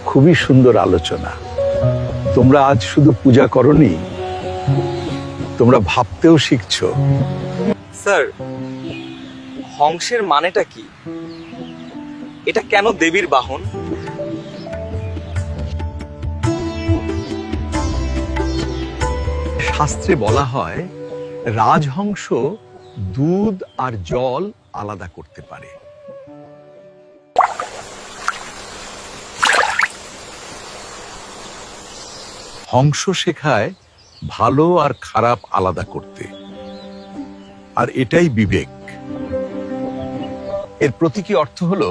খুবই সুন্দর আলোচনা। তোমরা আজ শুধু পূজা করনি, তোমরা ভাবতেও শিখছো। স্যার, হংসের মানেটা কি? এটা কেন দেবীর বাহন? শাস্ত্রে বলা হয় রাজহংস দুধ আর জল আলাদা করতে পারে। হংস শেখায় ভালো আর খারাপ আলাদা করতে, আর এটাই বিবেক। এর প্রতীকী অর্থ হলো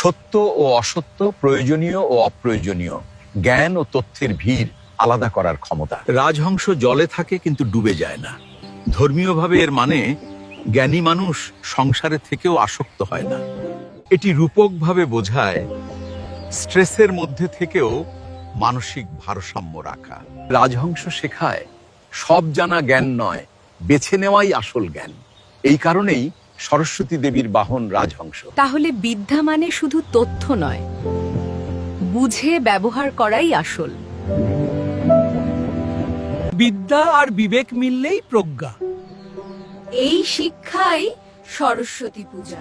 সত্য ও অসত্য, প্রয়োজনীয় ও অপ্রয়োজনীয়, জ্ঞান ও তথ্যের ভিড় আলাদা করার ক্ষমতা। রাজহংস জলে থাকে কিন্তু ডুবে যায় না। ধর্মীয়ভাবে এর মানে জ্ঞানী মানুষ সংসারে থেকেও আসক্ত হয় না। এটি রূপকভাবে বোঝায় স্ট্রেসের মধ্যে থেকেও মানসিক ভারসাম্য রাখা। রাজহংস শেখায় সব জানা জ্ঞান নয়, বেছে নেওয়াই আসল জ্ঞান। এই কারণেই সরস্বতী দেবীর বাহন রাজহংস। তাহলে বিদ্যা মানে শুধু তথ্য নয়, বুঝে ব্যবহার করাই আসল। বিদ্যা আর বিবেক মিললেই প্রজ্ঞা। এই শিক্ষাই সরস্বতী পূজা।